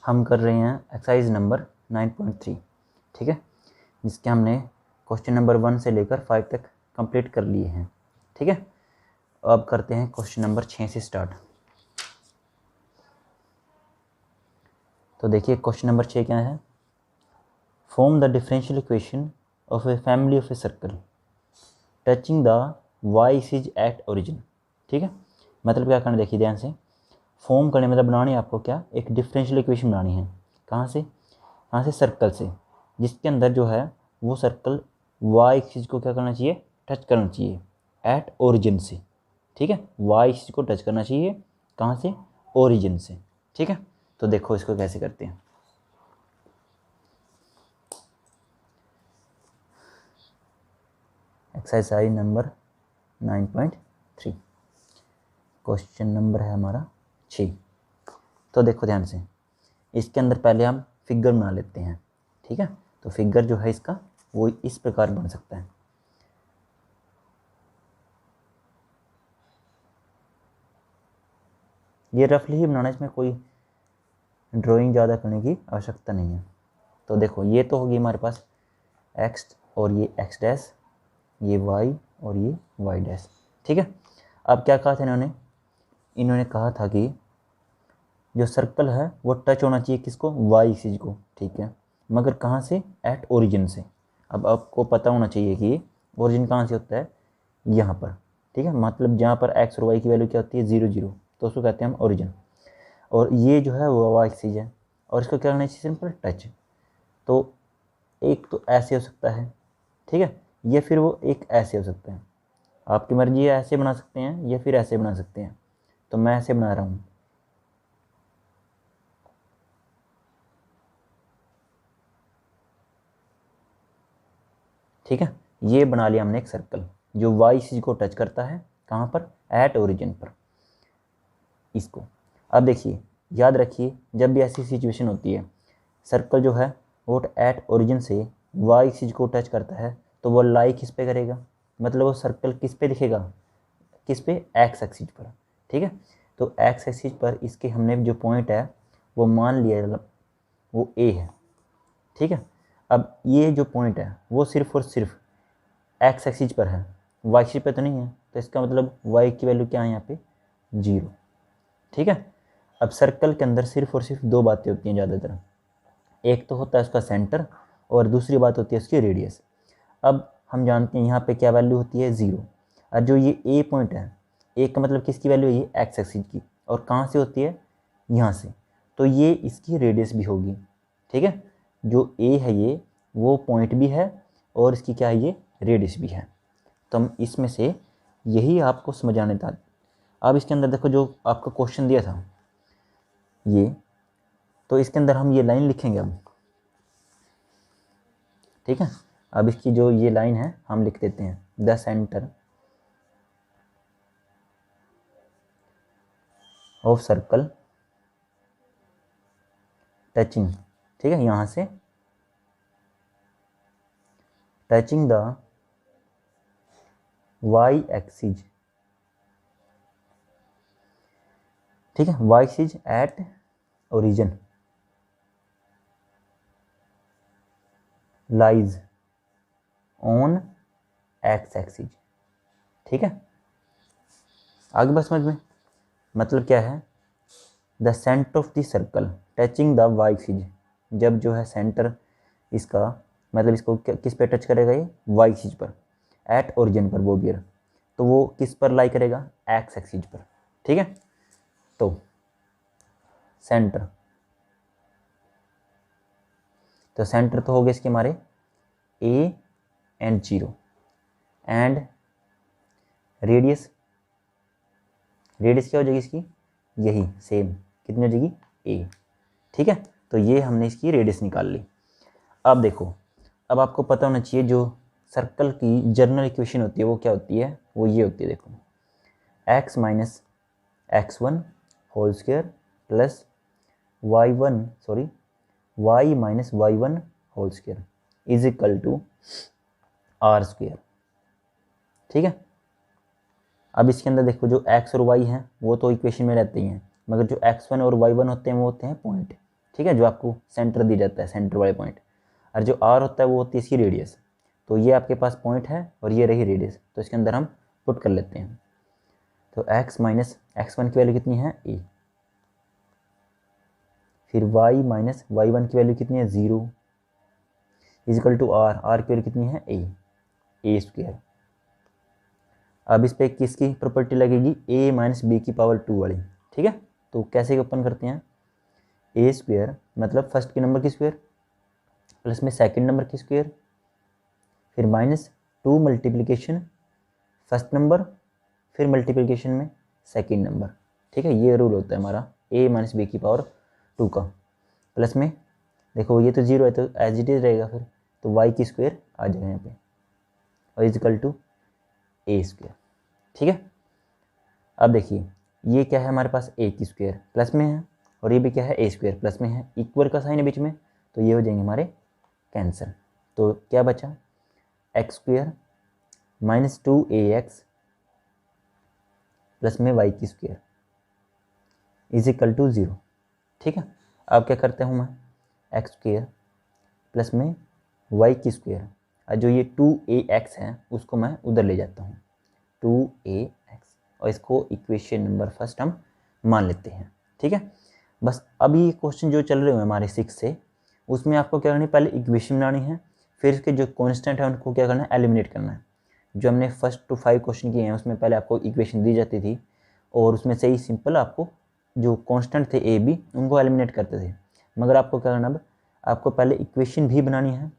हम कर रहे हैं एक्सरसाइज नंबर 9.3, ठीक है, जिसके हमने क्वेश्चन नंबर 1 से लेकर 5 तक कंप्लीट कर लिए हैं, ठीक है। अब करते हैं क्वेश्चन नंबर 6 से स्टार्ट। तो देखिए क्वेश्चन नंबर 6 क्या है। Form the differential equation of a family of a circle touching the y axis at origin, ठीक है। मतलब क्या करना, देखिए ध्यान से। फॉर्म करने मतलब बनानी है आपको क्या, एक डिफरेंशियल इक्वेशन बनानी है। कहाँ से सर्कल से, जिसके अंदर जो है वो सर्कल वाई एक्सिस को क्या करना चाहिए, टच करना चाहिए एट ओरिजिन से, ठीक है। वाई एक्सिस को टच करना चाहिए कहाँ से, ओरिजिन से, ठीक है। तो देखो इसको कैसे करते हैं। एक्सरसाइज नंबर 9.3, क्वेश्चन नंबर है हमारा 6। तो देखो ध्यान से, इसके अंदर पहले हम फिगर बना लेते हैं, ठीक है। तो फिगर जो है इसका वो इस प्रकार बन सकता है। ये रफली ही बनाना, इसमें कोई ड्राइंग ज़्यादा करने की आवश्यकता नहीं है। तो देखो ये तो होगी हमारे पास एक्स और ये एक्स डैश, ये वाई और ये वाई डैश, ठीक है। अब क्या कहा था इन्होंने कहा था कि जो सर्कल है वो टच होना चाहिए किसको, वाई एक्सिस को, ठीक है। मगर कहाँ से, एट ओरिजिन से। अब आपको पता होना चाहिए कि ओरिजिन कहाँ से होता है, यहाँ पर, ठीक है। मतलब जहाँ पर एक्स और वाई की वैल्यू क्या होती है, 0 0, तो उसको कहते हैं हम ओरिजिन। और ये जो है वो वाई एक्सिस है और इसको क्या करना चाहिए, सिंपल टच। तो एक तो ऐसे हो सकता है, ठीक है, या फिर वो एक ऐसे हो सकता है। आपकी मर्जी है, ऐसे बना सकते हैं या फिर ऐसे बना सकते हैं। तो मैं ऐसे बना रहा हूँ, ठीक है। ये बना लिया हमने एक सर्कल जो वाई एक्सिस को टच करता है, कहाँ पर, एट ओरिजिन पर, इसको। अब देखिए, याद रखिए, जब भी ऐसी सिचुएशन होती है, सर्कल जो है वो एट ओरिजिन से वाई एक्सिस को टच करता है, तो वो लाई किस पे करेगा, मतलब वो सर्कल किस पे दिखेगा, किस पे, एक्स एक्सिस पर, ठीक है। तो एक्स एक्सिस पर इसके हमने जो पॉइंट है वो मान लिया वो ए है, ठीक है। अब ये जो पॉइंट है वो सिर्फ और सिर्फ एक्स एक्सिस पर है, वाई एक्सिस पे तो नहीं है। तो इसका मतलब वाई की वैल्यू क्या है यहाँ पे, 0, ठीक है। अब सर्कल के अंदर सिर्फ और सिर्फ दो बातें होती हैं ज़्यादातर, एक तो होता है उसका सेंटर और दूसरी बात होती है उसकी रेडियस। अब हम जानते हैं यहाँ पे क्या वैल्यू होती है, 0। और जो ये ए पॉइंट है, ए का मतलब किसकी वैल्यू है, ये एक्स एक्सिस की, और कहाँ से होती है, यहाँ से। तो ये इसकी रेडियस भी होगी, ठीक है। जो ए है ये वो पॉइंट भी है और इसकी क्या है, ये रेडियस भी है। तो हम इसमें से यही आपको समझ आने था। अब इसके अंदर देखो जो आपको क्वेश्चन दिया था ये, तो इसके अंदर हम ये लाइन लिखेंगे अब, ठीक है। अब इसकी जो ये लाइन है हम लिख देते हैं, the centre of circle touching, ठीक है, यहाँ से टचिंग द वाई एक्सिस, ठीक है, y axis at origin lies on x axis, ठीक है। आगे बस समझ में, मतलब क्या है, the centre of the circle touching the y axis, जब जो है सेंटर इसका, मतलब इसको किस पे टच करेगा, ये वाई एक्सिस पर, एट ओरिजिन पर वो बियर, तो वो किस पर लाई करेगा, एक्स एक्सिस पर, ठीक है। तो सेंटर, तो सेंटर तो हो गए इसके हमारे A and 0, and radius, radius क्या हो जाएगी इसकी, यही सेम, कितनी हो जाएगी, ए, ठीक है। तो ये हमने इसकी रेडियस निकाल ली। अब देखो, अब आपको पता होना चाहिए जो सर्कल की जनरल इक्वेशन होती है वो क्या होती है, वो ये होती है, देखो, x minus x1 whole square plus y minus y1 whole square is equal to r square, ठीक है। अब इसके अंदर देखो जो x और y हैं वो तो इक्वेशन में रहते ही हैं, मगर जो x1 और y1 होते हैं वो होते हैं पॉइंट, ठीक है, जो आपको सेंटर दी जाता है, सेंटर वाले पॉइंट। और जो आर होता है वो होती है इसकी रेडियस। तो ये आपके पास पॉइंट है और ये रही रेडियस, तो इसके अंदर हम पुट कर लेते हैं। तो x माइनस x1 की वैल्यू कितनी है a, फिर y माइनस y1 की वैल्यू कितनी है 0 इजिकल टू r, r की वैल्यू कितनी है a स्क्वायर। अब इस पे किसकी प्रॉपर्टी लगेगी, a माइनस बी की पावर 2 वाली। ठीक है, तो कैसे ओपन करते हैं, a स्क्वायर मतलब फर्स्ट के नंबर की स्क्वायर प्लस में सेकंड नंबर की स्क्वायर, फिर माइनस 2 मल्टीप्लिकेशन फर्स्ट नंबर, फिर मल्टीप्लिकेशन में सेकंड नंबर। ठीक है, ये रूल होता है हमारा a माइनस बी की पावर 2 का। प्लस में देखो ये तो 0 है तो एज इट इज रहेगा, फिर तो y की स्क्वायर आ जाएगा यहाँ पे और इजिकल टू a स्क्वायर। ठीक है, अब देखिए ये क्या है हमारे पास a की स्क्वायर प्लस में है और ये भी क्या है a स्क्वायर प्लस में है, इक्वल का साइन है बीच में, तो ये हो जाएंगे हमारे कैंसिल। तो क्या बचा, x square minus 2ax plus में y की स्क्वायर इजिकल टू 0। ठीक है, अब क्या करता हूँ मैं, एक्स स्क्वायर प्लस में y की स्क्वायर, और जो ये 2ax है उसको मैं उधर ले जाता हूँ 2ax, और इसको इक्वेशन नंबर फर्स्ट हम मान लेते हैं। ठीक है, बस अभी क्वेश्चन जो चल रहे हैं हमारे 6 से, उसमें आपको क्या करनी है, पहले इक्वेशन बनानी है, फिर इसके जो कांस्टेंट है उनको क्या करना है, एलिमिनेट करना है। जो हमने फर्स्ट टू 5 क्वेश्चन किए हैं उसमें पहले आपको इक्वेशन दी जाती थी और उसमें से ही सिंपल आपको जो कांस्टेंट थे ए बी उनको एलिमिनेट करते थे। मगर आपको क्या करना, अब आपको पहले इक्वेशन भी बनानी है,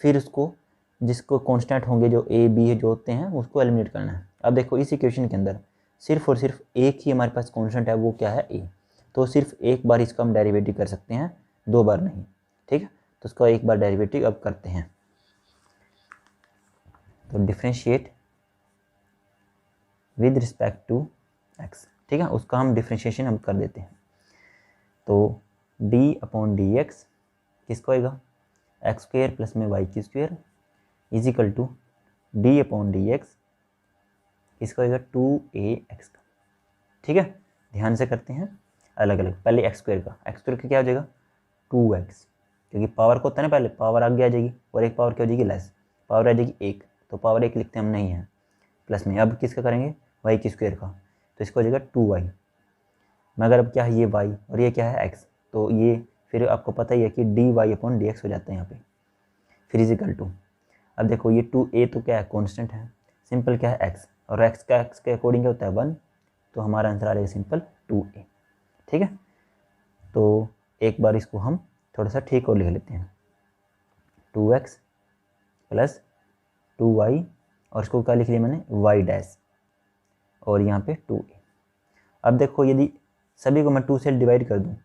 फिर उसको जिसको कांस्टेंट होंगे जो ए बी जो होते हैं उसको एलिमिनेट करना है। अब देखो इस इक्वेशन के अंदर सिर्फ और सिर्फ एक ही हमारे पास कांस्टेंट है, वो क्या है ए, तो सिर्फ एक बार इसका हम डेरिवेटिव कर सकते हैं, 2 बार नहीं। ठीक है, तो उसका एक बार डेरिवेटिव अब करते हैं। तो differentiate with respect to x. ठीक है, उसका हम डिफ्रेंशिएशन हम कर देते हैं। तो डी अपॉन डी एक्स किसका होएगा, एक्स स्क्वायर प्लस में वाई की square is equal to D upon D x, इसका होएगा 2ax का। ठीक है, ध्यान से करते हैं अलग अलग। पहले एक्स स्क्वायर का क्या हो जाएगा 2x, क्योंकि पावर को होता है ना, पहले पावर आगे आ जाएगी और एक पावर क्या हो जाएगी लेस, पावर आ जाएगी 1, तो पावर 1 लिखते हम नहीं है प्लस में। अब किसका करेंगे, y की स्क्वायर का, तो इसका हो जाएगा 2y, मगर अब क्या है ये y और ये क्या है x, तो ये फिर आपको पता ही है कि dy अपॉन डी एक्स हो जाता है यहाँ पे, फिर इजिकल टू। अब देखो ये 2a तो क्या है कॉन्स्टेंट है, सिंपल क्या है x, और x का x के अकॉर्डिंग क्या होता है 1, तो हमारा आंसर आ जाएगा सिंपल 2a। ठीक है, तो एक बार इसको हम थोड़ा सा ठीक और लिख लेते हैं, 2x प्लस 2y, और इसको क्या लिख लिया मैंने y डैश, और यहाँ पे 2a। अब देखो यदि सभी को मैं 2 से डिवाइड कर दूँ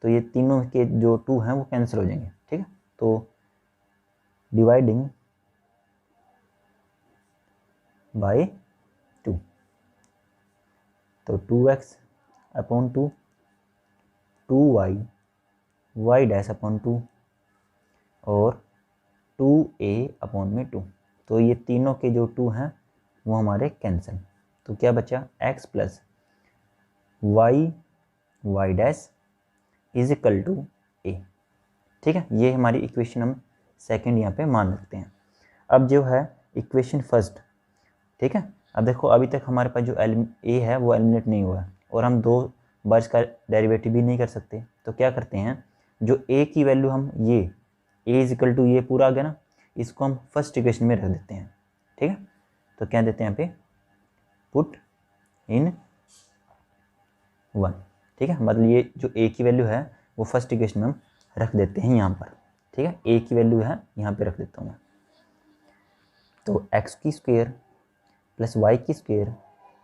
तो ये तीनों के जो 2 हैं वो कैंसिल हो जाएंगे। ठीक है, तो डिवाइडिंग बाय 2, तो 2x upon 2, 2y y dash upon 2 और 2a अपॉन में 2, तो ये तीनों के जो 2 हैं वो हमारे कैंसिल। तो क्या बचा x plus y dash is equal to a। ठीक है, ये हमारी इक्वेशन हम सेकंड यहाँ पे मान सकते हैं। अब जो है इक्वेशन फर्स्ट, ठीक है, अब देखो अभी तक हमारे पास जो a है वो एलिमिनेट नहीं हुआ है और हम 2 बार इसका डेरिवेटिव भी नहीं कर सकते, तो क्या करते हैं, जो a की वैल्यू हम ये a इज इक्वल टू ये पूरा आ गया ना, इसको हम फर्स्ट इक्वेशन में रख देते हैं। ठीक है, तो क्या देते हैं यहाँ पे पुट इन 1। ठीक है, मतलब ये जो a की वैल्यू है वो फर्स्ट इक्वेशन में हम रख देते हैं यहाँ पर। ठीक है, a की वैल्यू है यहाँ पे रख देता हूँ मैं, तो x की स्क्वायर प्लस y की स्क्वायर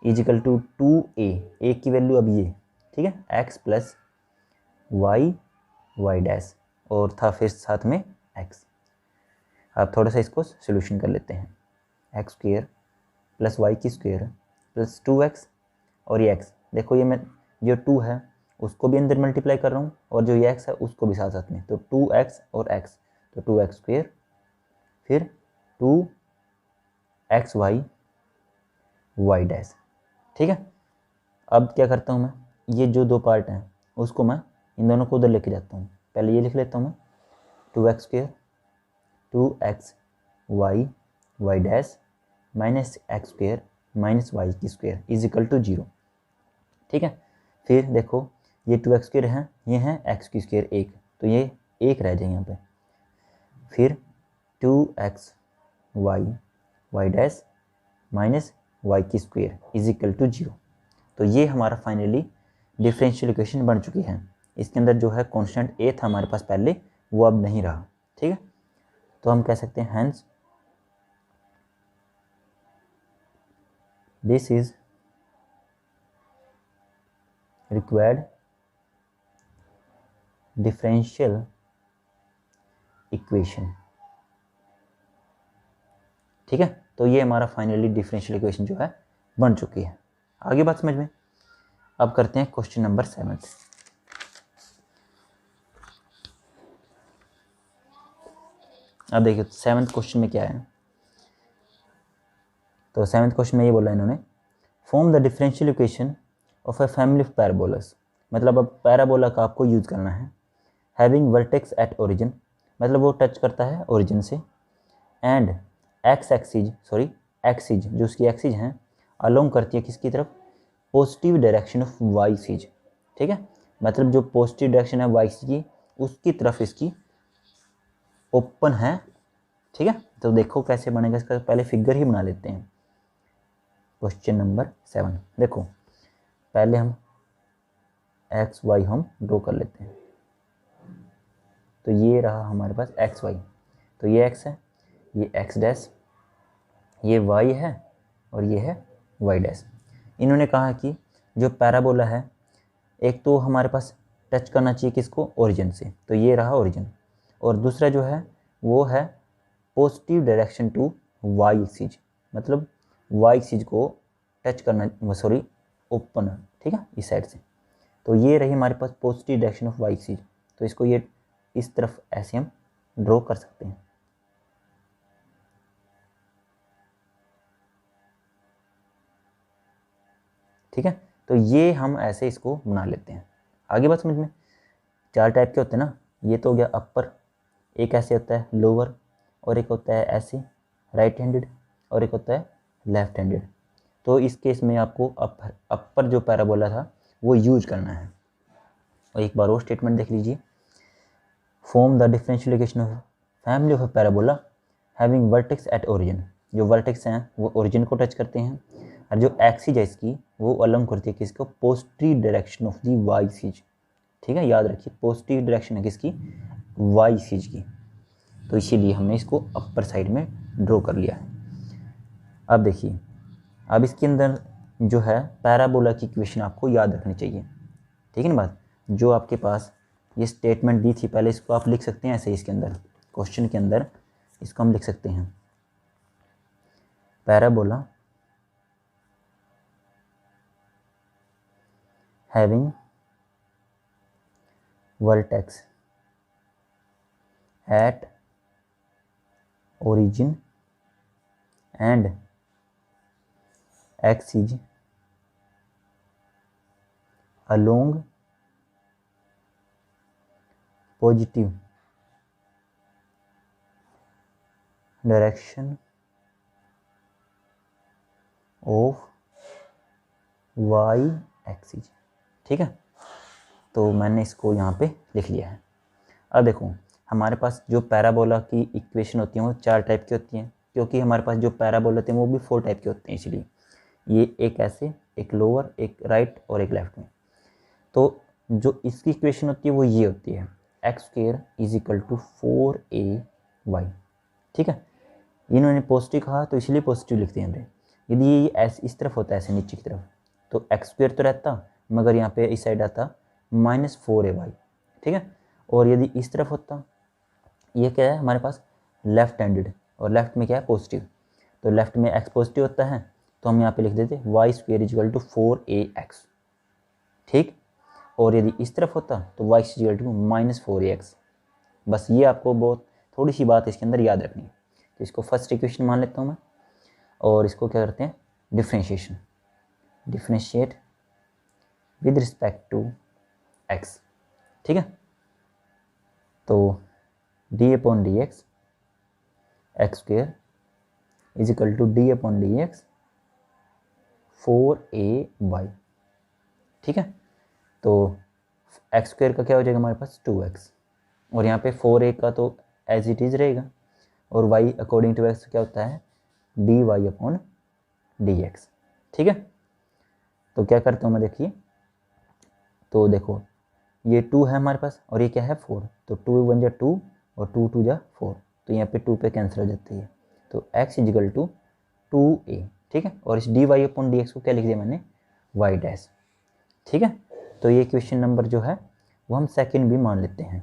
इजिकल टू 2a की वैल्यू अब ये, ठीक है, x प्लस y डैश और था फिर साथ में x। अब थोड़ा सा इसको सोल्यूशन कर लेते हैं, एक्स स्क्वायर प्लस वाई की स्क्वायर प्लस 2x, और ये x देखो ये मैं जो 2 है उसको भी अंदर मल्टीप्लाई कर रहा हूँ और जो ये x है उसको भी साथ साथ में, तो 2x और x, तो 2x स्क्वायर फिर 2xy y डैश। ठीक है, अब क्या करता हूँ मैं, ये जो 2 पार्ट हैं उसको मैं इन दोनों को उधर लेके जाता हूँ, पहले ये लिख लेता हूँ मैं, 2x² 2xy dash minus x² minus y² is equal to 0। ठीक है, फिर देखो ये 2x² है, ये है x² 1, तो ये 1 रह जाए यहाँ पे। फिर 2xy dash minus y² is equal to 0। तो ये हमारा फाइनली डिफरेंशियल इक्वेशन बन चुकी है। इसके अंदर जो है कांस्टेंट a था हमारे पास पहले, वो अब नहीं रहा। ठीक है, तो हम कह सकते हैं hence this is required differential equation. ठीक है, तो ये हमारा फाइनली डिफरेंशियल इक्वेशन जो है बन चुकी है। आगे बात समझ में। अब करते हैं क्वेश्चन नंबर 7। अब देखिए 7th क्वेश्चन में क्या है। तो 7th क्वेश्चन में ये बोला इन्होंने, form the differential equation of a family of parabolas. मतलब अब पैराबोला का आपको यूज करना है। हैविंग वर्टेक्स एट ओरिजिन, मतलब वो टच करता है ओरिजिन से, एंड एक्सिज जो उसकी एक्सिज हैं अलोंग करती है किसकी तरफ, positive direction of y axis. ठीक है, मतलब जो पॉजिटिव डायरेक्शन है वाई सी की, उसकी तरफ इसकी ओपन है। ठीक है, तो देखो कैसे बनेगा इसका, पहले फिगर ही बना लेते हैं। क्वेश्चन नंबर 7 देखो, पहले हम एक्स वाई हम ड्रॉ कर लेते हैं। तो ये रहा हमारे पास एक्स वाई, तो ये एक्स है, ये एक्स डैश, ये वाई है और ये है वाई डैश। इन्होंने कहा कि जो पैराबोला है, एक तो हमारे पास टच करना चाहिए किसको, ओरिजिन से, तो ये रहा ओरिजिन, और दूसरा जो है वो है positive direction to Y axis, मतलब वाई एक्सिज को टच करना, ओपन, ठीक है, इस साइड से। तो ये रही हमारे पास positive direction of Y axis, तो इसको ये इस तरफ ऐसे हम ड्रॉ कर सकते हैं। ठीक है, तो ये हम ऐसे इसको बना लेते हैं। आगे बात समझ में। 4 टाइप के होते हैं ना, ये तो हो गया अपर, एक ऐसे होता है लोअर, और एक होता है ऐसे राइट हैंडेड, और एक होता है लेफ्ट हैंडेड। तो इस केस में आपको अपर जो पैराबोला था वो यूज करना है। और एक बार और स्टेटमेंट देख लीजिए, form the differential equation of family of parabola having vertex at origin. जो वर्टेक्स हैं वो ओरिजिन को टच करते हैं, और जो एक्सिज है इसकी वो अलोंग करती है किसको, positive direction of the y axis. ठीक है, याद रखिए पॉजिटिव डायरेक्शन है किसकी, वाई सीज की। तो इसीलिए हमने इसको अपर साइड में ड्रॉ कर लिया है। अब देखिए, अब इसके अंदर जो है पैराबोला की इक्वेशन आपको याद रखनी चाहिए। ठीक है ना बात, जो आपके पास ये स्टेटमेंट दी थी पहले, इसको आप लिख सकते हैं ऐसे, इसके अंदर क्वेश्चन के अंदर इसको हम लिख सकते हैं, parabola having vertex at origin and axis along positive direction of y axis। ठीक है, तो मैंने इसको यहाँ पे लिख लिया है। अब देखो हमारे पास जो पैराबोला की इक्वेशन होती हैं वो 4 टाइप की होती हैं, क्योंकि हमारे पास जो पैराबोला होते हैं वो भी 4 टाइप के होते हैं, इसलिए ये एक ऐसे, एक लोअर, एक राइट और एक लेफ्ट में। तो जो इसकी इक्वेशन होती है वो ये होती है, x² is equal to 4ay। ठीक है, इन्होंने पॉजिटिव कहा तो इसलिए पॉजिटिव लिखते हैं हमने। यदि ये ऐसे इस तरफ होता है, ऐसे नीचे की तरफ, तो x² तो रहता, मगर यहाँ पे इस साइड आता -4ay। ठीक है, और यदि इस तरफ होता, ये क्या है हमारे पास लेफ्ट हैंडेड, और लेफ्ट में क्या है पॉजिटिव, तो लेफ्ट में x पॉजिटिव होता है, तो हम यहाँ पे लिख देते y² is equal to 4ax। ठीक, और यदि इस तरफ होता तो y is equal to -4ax। बस ये आपको बहुत थोड़ी सी बात इसके अंदर याद रखनी है। तो इसको फर्स्ट इक्वेशन मान लेता हूँ मैं, और इसको क्या करते हैं, differentiation, differentiate with respect to x। ठीक है, तो D upon D x x square is equal to D upon D x 4ay। ठीक है, तो एक्स स्क्वेयर का क्या हो जाएगा हमारे पास 2x, और यहाँ पे 4a का तो एज इट इज़ रहेगा, और y अकॉर्डिंग टू x क्या होता है dy अपॉन dx। ठीक है, तो क्या करता हूँ मैं, देखिए, तो देखो ये 2 है हमारे पास और ये क्या है 4, तो 2 1 जा 2 और 2 2 जा 4, तो यहाँ पे 2 पे कैंसिल हो जाती है, तो x इजिकल टू 2a। ठीक है, और इस dy अपॉन dx को क्या लिख दिया मैंने y डैश। ठीक है, तो ये क्वेश्चन नंबर जो है वो हम सेकंड भी मान लेते हैं।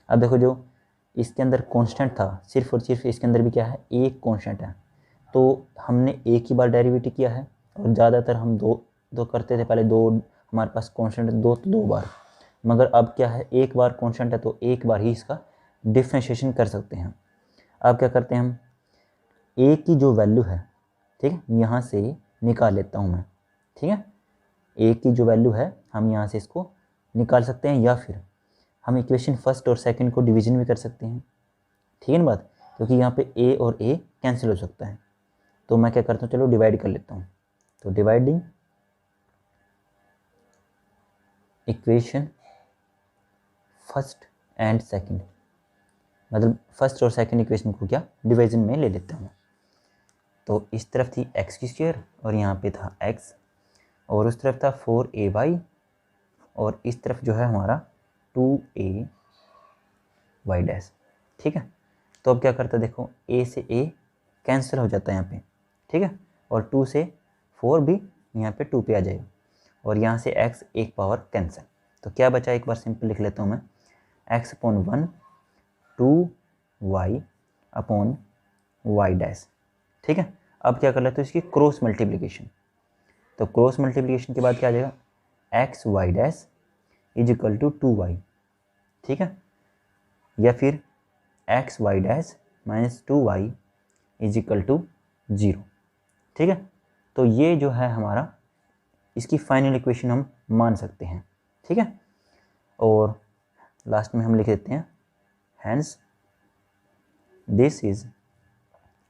अब देखो जो इसके अंदर कांस्टेंट था, सिर्फ और सिर्फ इसके अंदर भी क्या है एक कांस्टेंट है, तो हमने एक ही बार डेरिवेटिव किया है, और ज़्यादातर हम दो करते थे, पहले दो हमारे पास कांस्टेंट है दो, तो 2 बार, मगर अब क्या है एक बार कांस्टेंट है तो एक बार ही इसका डिफ्रेंशिएशन कर सकते हैं। अब क्या करते हैं हम, ए की जो वैल्यू है, ठीक है, यहाँ से निकाल लेता हूँ मैं। ठीक है, ए की जो वैल्यू है हम यहाँ से इसको निकाल सकते हैं, या फिर हम इक्वेशन फर्स्ट और सेकंड को डिवीजन भी कर सकते हैं। ठीक है ना बात, क्योंकि यहाँ पे ए और ए कैंसिल हो सकता है, तो मैं क्या करता हूँ, चलो डिवाइड कर लेता हूँ। तो dividing equation first and second, मतलब फर्स्ट और सेकंड इक्वेशन को क्या डिवीजन में ले लेता हूँ। तो इस तरफ थी एक्स की स्क्वायर और यहाँ पे था एक्स, और उस तरफ था 4ay, और इस तरफ जो है हमारा 2ay डैश। ठीक है, तो अब क्या करता है, देखो a से a कैंसिल हो जाता है यहाँ पे। ठीक है, और 2 से 4 भी यहाँ पे 2 पे आ जाएगा, और यहाँ से x एक पावर कैंसिल, तो क्या बचा, एक बार सिंपल लिख लेता हूँ मैं, x upon 1 2y upon y dash. ठीक है, अब क्या कर लेते हैं इसकी क्रॉस मल्टीप्लिकेशन, तो क्रॉस मल्टीप्लिकेशन के बाद क्या आ जाएगा x y dash is equal to 2y। ठीक है, या फिर x y dash minus 2y is equal to 0। ठीक है, तो ये जो है हमारा इसकी फाइनल इक्वेशन हम मान सकते हैं। ठीक है, और लास्ट में हम लिख देते हैं hence this is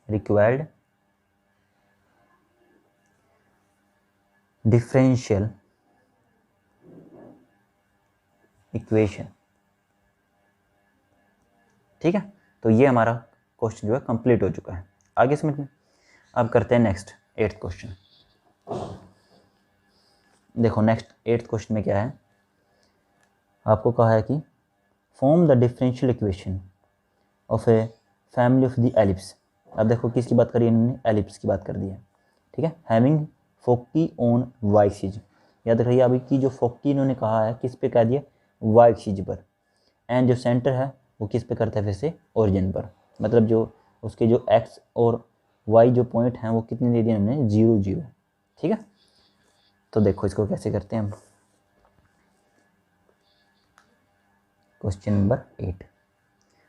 required differential equation. ठीक है, तो ये हमारा क्वेश्चन जो है कंप्लीट हो चुका है, आगे समझ में। अब करते हैं नेक्स्ट 8th क्वेश्चन। देखो नेक्स्ट 8th क्वेश्चन में क्या है, आपको कहा है कि form the differential equation of a family of the ellipse. अब देखो किसकी बात करी इन्होंने, एलिप्स की बात कर दी है। ठीक है, having foci on y axis, याद रखिए अभी की जो फोकी इन्होंने कहा है किस पे कह दिया वाई एक्सिस पर, एंड जो सेंटर है वो किस पे करता है फिर से ओरिजिन पर, मतलब जो उसके जो एक्स और वाई जो पॉइंट हैं वो कितने दे दिए इन्होंने 0 0। ठीक है, तो देखो इसको कैसे करते हैं हम। क्वेश्चन नंबर 8,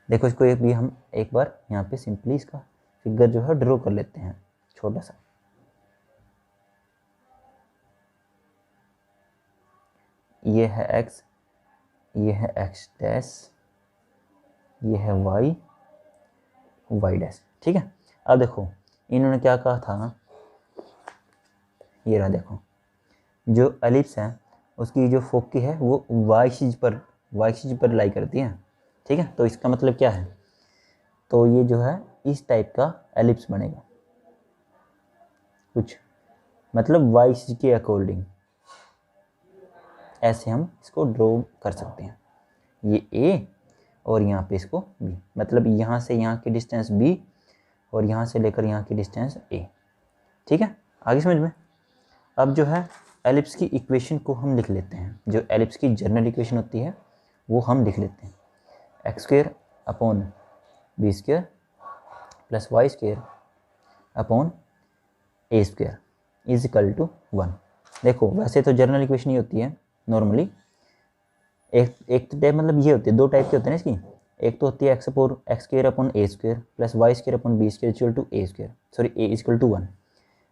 देखो इसको एक भी हम एक बार यहाँ पे सिंपली इसका फिगर जो है ड्रॉ कर लेते हैं छोटा सा। ये है x, ये है x डैश, ये है y डैश। ठीक है, अब देखो इन्होंने क्या कहा था, ये रहा देखो जो एलिप्स है उसकी जो फोकी है वो y एक्सिस पर लाई करती है। ठीक है, तो इसका मतलब क्या है, तो ये जो है इस टाइप का एलिप्स बनेगा कुछ, मतलब y एक्सिस के अकॉर्डिंग ऐसे हम इसको ड्रॉ कर सकते हैं। ये a और यहाँ पे इसको b, मतलब यहाँ से यहाँ की डिस्टेंस b और यहाँ से लेकर यहाँ की डिस्टेंस a। ठीक है, आगे समझ में। अब जो है एलिप्स की इक्वेशन को हम लिख लेते हैं, जो एलिप्स की जनरल इक्वेशन होती है वो हम लिख लेते हैं, x square upon B square plus Y square upon a square is equal to 1। देखो वैसे तो जनरल इक्वेशन ही होती है नॉर्मली, एक टाइप मतलब ये होती है, दो टाइप के होते हैं इसकी, एक तो होती है x square upon a square plus Y square upon B square equal to a square, sorry a equal to 1।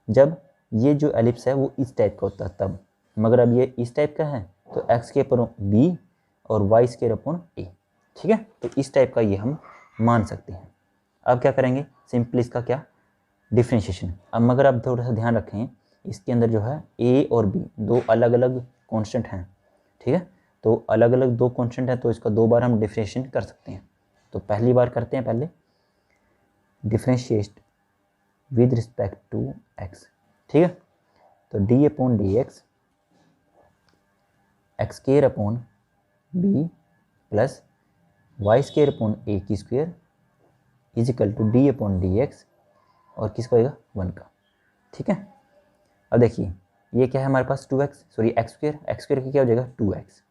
जब ये जो एलिप्स है वो इस टाइप का होता है तब, मगर अब ये इस टाइप का है तो एक्स के अपॉन बी और वाई स्क्वायर अपॉन ए। ठीक है, तो इस टाइप का ये हम मान सकते हैं। अब क्या करेंगे, सिंपल इसका क्या डिफ्रेंशिएशन। अब मगर आप थोड़ा सा ध्यान रखें, इसके अंदर जो है ए और बी दो अलग अलग कांस्टेंट हैं, ठीक है, तो अलग अलग दो कांस्टेंट हैं, तो इसका दो बार हम डिफ्रेंशिएशन कर सकते हैं। तो पहली बार करते हैं, पहले differentiate with respect to x, ठीक है, तो D upon D x X square upon B plus Y square upon ए की square is equal to D upon D X और किसका होगा 1 का, ठीक है। अब देखिए ये क्या है हमारे पास 2x, सॉरी एक्स स्क्वायर की क्या हो जाएगा 2x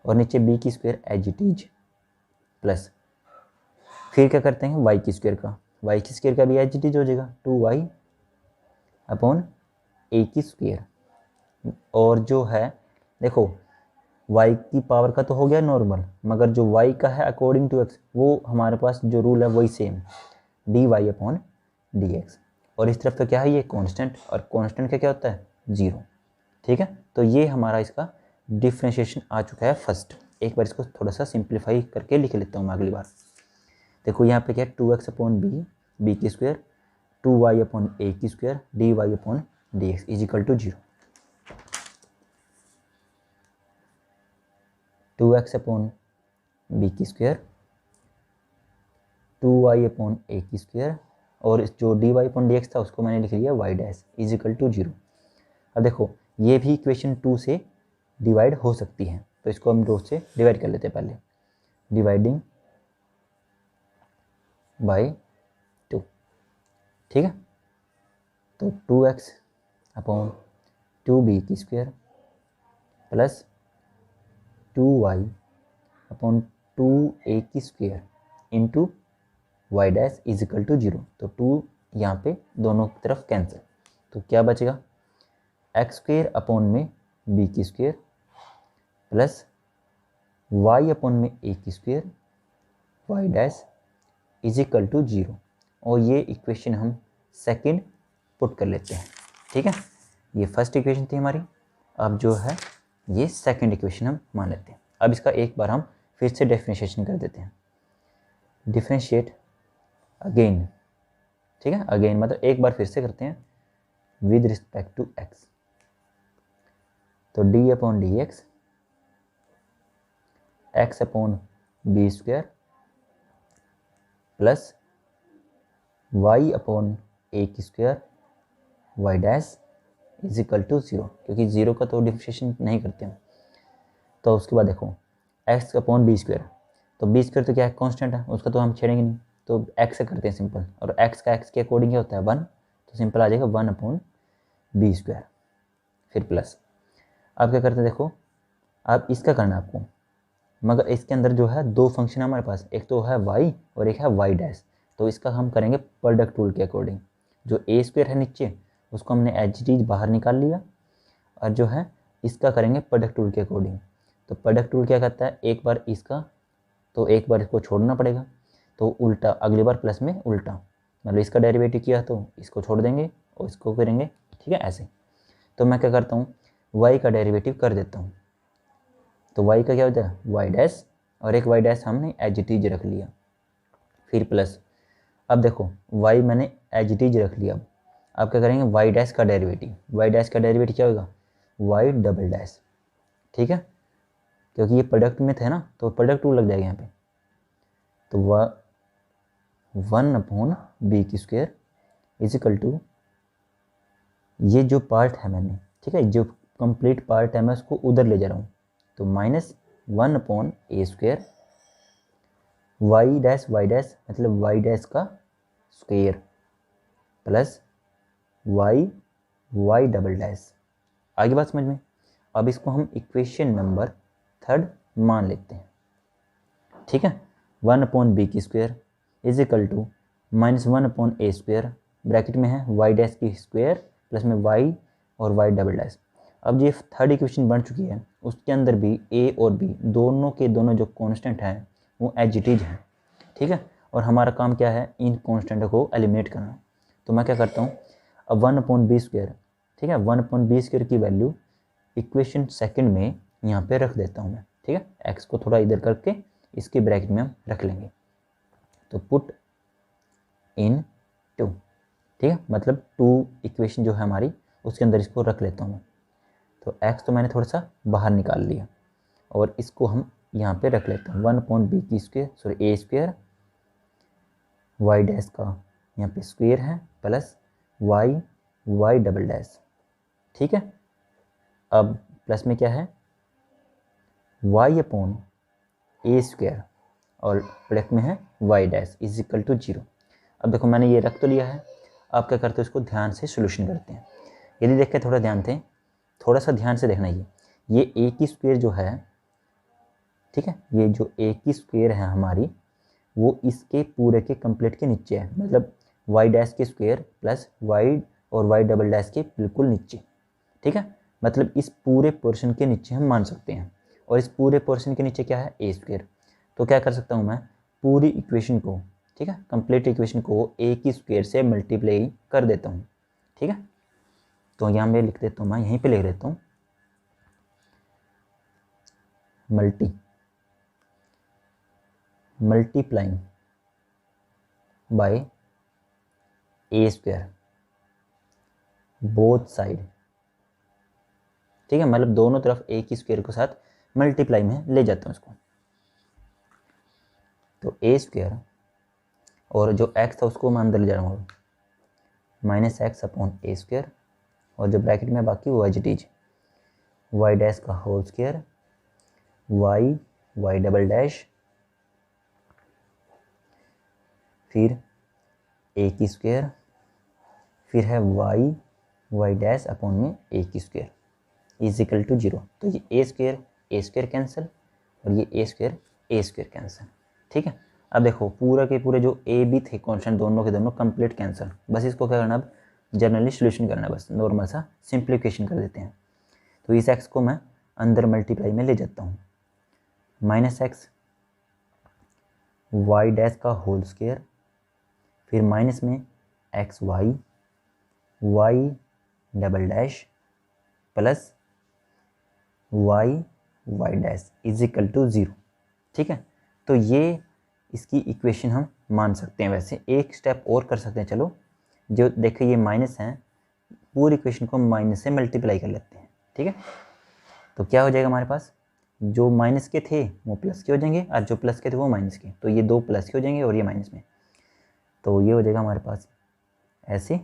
और नीचे b की square as it is plus फिर क्या करते हैं y की स्क्वायर का भी एज इट इज हो जाएगा 2y अपॉन a की स्क्वायर। और जो है देखो y की पावर का तो हो गया नॉर्मल, मगर जो y का है अकॉर्डिंग टू x वो हमारे पास जो रूल है वही सेम dy अपॉन dx। और इस तरफ तो क्या है ये कांस्टेंट, और कांस्टेंट का क्या होता है 0, ठीक है। तो ये हमारा इसका डिफ्रेंशिएशन आ चुका है फर्स्ट। एक बार इसको थोड़ा सा सिंप्लीफाई करके लिख लेता हूँ मैं अगली बार। देखो यहाँ पे क्या है 2x अपॉन बी की स्क्वायर 2y अपॉन ए की square dy upon dx is equal to 0। 2x upon b की स्क्वायर 2y अपॉन ए की स्क्वायर और जो dy अपॉन dx था उसको मैंने लिख लिया y dash is equal to 0। अब देखो ये भी इक्वेशन 2 से डिवाइड हो सकती है, तो इसको हम 2 से डिवाइड कर लेते हैं पहले, डिवाइडिंग बाय 2, ठीक है। तो 2x अपॉन 2b की square plus 2y upon 2a की square into y dash is equal to 0। तो 2 यहाँ पे दोनों तरफ कैंसिल, तो क्या बचेगा एक्स स्क्वायर अपॉन में बी की स्क्वायर प्लस वाई अपॉन में ए की square Y dash is equal to 0। और ये इक्वेशन हम सेकंड पुट कर लेते हैं, ठीक है। ये फर्स्ट इक्वेशन थी हमारी, अब जो है ये सेकंड इक्वेशन हम मान लेते हैं। अब इसका एक बार हम फिर से डिफरेंशिएशन कर देते हैं, डिफरेंशिएट अगेन, ठीक है, अगेन मतलब एक बार फिर से करते हैं विद रिस्पेक्ट टू एक्स। तो D upon D X upon B square plus Y upon ए की square Y dash is equal to 0, क्योंकि 0 का तो डिफरेंशिएशन नहीं करते हम। तो उसके बाद देखो एक्स अपॉन बी स्क्वायर, तो बी स्क्वायर तो क्या है कांस्टेंट है, उसका तो हम छेड़ेंगे नहीं, तो एक्स से करते हैं सिंपल, और एक्स का एक्स के अकॉर्डिंग क्या होता है 1, तो सिंपल आ जाएगा 1 अपॉन बी स्क्वायर फिर प्लस। अब क्या करते हैं देखो, अब इसका करना है आपको, मगर इसके अंदर जो है दो फंक्शन है हमारे पास, एक तो है y और एक है y डैश, तो इसका हम करेंगे प्रोडक्ट रूल के अकॉर्डिंग। जो ए स्क्वायर है नीचे उसको हमने एच डी बाहर निकाल लिया, और जो है इसका करेंगे प्रोडक्ट रूल के अकॉर्डिंग। तो प्रोडक्ट रूल क्या कहता है, एक बार इसका तो एक बार इसको छोड़ना पड़ेगा, तो उल्टा अगली बार प्लस में उल्टा, मतलब इसका डेरिवेटिव किया तो इसको छोड़ देंगे और इसको करेंगे, ठीक है ऐसे। तो मैं क्या करता हूँ y का डेरिवेटिव कर देता हूँ, तो y का क्या होता है y डैश और एक y डैश हमने एज इट इज रख लिया फिर प्लस। अब देखो y मैंने एज इट इज रख लिया, अब क्या करेंगे y डैश का डेरिवेटिव, y डैश का डेरिवेटिव क्या होगा y डबल डैश, ठीक है, क्योंकि ये प्रोडक्ट में थे ना तो प्रोडक्ट रूल लग जाएगा यहाँ पे। तो 1 अपॉन बी की स्क्वायर इज इक्वल टू, ये जो पार्ट है मैंने, ठीक है, जो कंप्लीट पार्ट है मैं उसको उधर ले जा रहा हूँ, तो -1 upon a square Y dash मतलब वाई डैश का square plus y double dash. आगे बात समझ में। अब इसको हम इक्वेशन नंबर 3 मान लेते हैं, ठीक है। 1 अपॉन बी की square is equal to -1 upon a square, bracket में है वाई डैश की स्क्वायर प्लस में वाई और वाई डबल डैश। अब ये थर्ड इक्वेशन बन चुकी है, उसके अंदर भी ए और बी दोनों के दोनों जो कांस्टेंट हैं वो एज इट इज हैं, ठीक है। और हमारा काम क्या है इन कांस्टेंट को एलिमिनेट करना। तो मैं क्या करता हूँ, अब 1 अपॉन बी स्क्वायर, ठीक है, 1 अपॉन बी स्क्वायर की वैल्यू इक्वेशन सेकंड में यहाँ पे रख देता हूँ मैं, ठीक है। एक्स को थोड़ा इधर करके इसके ब्रैकेट में हम रख लेंगे। तो पुट इन टू, ठीक है, मतलब 2 इक्वेशन जो है हमारी उसके अंदर इसको रख लेता हूँ मैं। तो x तो मैंने थोड़ा सा बाहर निकाल लिया और इसको हम यहाँ पे रख लेते हैं 1/b² ए स्क्वायर, वाई डैश का यहाँ पे स्क्वायर है प्लस वाई डबल डैश, ठीक है। अब प्लस में क्या है y/a² और प्रोडक्ट में है y dash is equal to 0। अब देखो मैंने ये रख तो लिया है, आप क्या करते हो इसको ध्यान से सोल्यूशन करते हैं। यदि देखें थोड़ा सा ध्यान से देखना, ये a की स्क्वायर जो है, ठीक है, ये जो a की स्क्वायर है हमारी वो इसके पूरे के कंप्लीट के नीचे है, मतलब y डैश के स्क्वायर प्लस y और y डबल डैश के बिल्कुल नीचे, ठीक है, मतलब इस पूरे पोर्शन के नीचे हम मान सकते हैं। और इस पूरे पोर्शन के नीचे क्या है a²। तो क्या कर सकता हूँ मैं पूरी इक्वेशन को, ठीक है, कंप्लीट इक्वेशन को a की स्क्वायर से मल्टीप्लाई कर देता हूँ, ठीक है। तो यहाँ मैं लिख देता हूँ, मैं यहीं पे लिख देता हूँ multiplying by a² both side, ठीक है, मतलब दोनों तरफ a की स्क्वायर के साथ मल्टीप्लाई में ले जाता हूँ इसको। तो a² और जो x था उसको मैं अंदर ले जा रहा हूँ -x/a² और जो ब्रैकेट में बाकी वो as it is y dash का whole square y double dash फिर a की स्क्वायर फिर है y डैश अपॉन में a की स्क्वायर इज इक्वल टू 0। तो ये a² कैंसिल और ये a² कैंसिल, ठीक है। अब देखो पूरा के पूरे जो a भी थे कॉन्स्टेंट दोनों के दोनों कंप्लीट कैंसिल। बस इसको क्या करना, अब जनरली सोल्यूशन करना है, बस नॉर्मल सा सिंप्लीफिकेशन कर देते हैं। तो इस x को मैं अंदर मल्टीप्लाई में ले जाता हूँ -x y डैश का होल स्क्वायर फिर माइनस में xy y double dash plus y dash is equal to 0, ठीक है। तो ये इसकी इक्वेशन हम मान सकते हैं। वैसे एक स्टेप और कर सकते हैं, चलो जो देखिए ये माइनस है, पूरी इक्वेशन को माइनस से मल्टीप्लाई कर लेते हैं, ठीक है। तो क्या हो जाएगा हमारे पास, जो माइनस के थे वो प्लस के हो जाएंगे और जो प्लस के थे वो माइनस के, तो ये 2 प्लस के हो जाएंगे और ये माइनस में। तो ये हो जाएगा हमारे पास ऐसे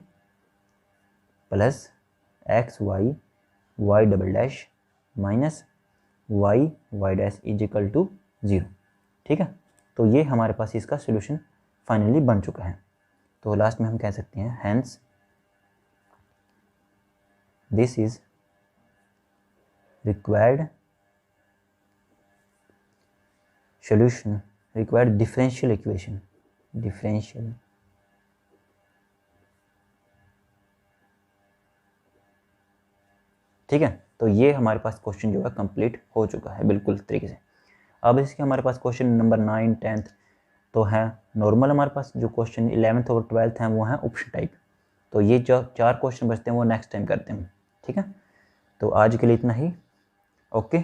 plus y double dash minus y dash is equal to 0, ठीक है। तो ये हमारे पास इसका सोल्यूशन फाइनली बन चुका है। तो लास्ट में हम कह सकते हैं hence this is required solution, required differential equation, ठीक है। तो ये हमारे पास क्वेश्चन जो है कंप्लीट हो चुका है बिल्कुल तरीके से। अब इसके हमारे पास क्वेश्चन नंबर 9, 10 तो है नॉर्मल। हमारे पास जो क्वेश्चन 11th और 12th हैं वो हैं ऑप्शन टाइप। तो ये जो 4 क्वेश्चन बचते हैं वो नेक्स्ट टाइम करते हैं, ठीक है। तो आज के लिए इतना ही, ओके।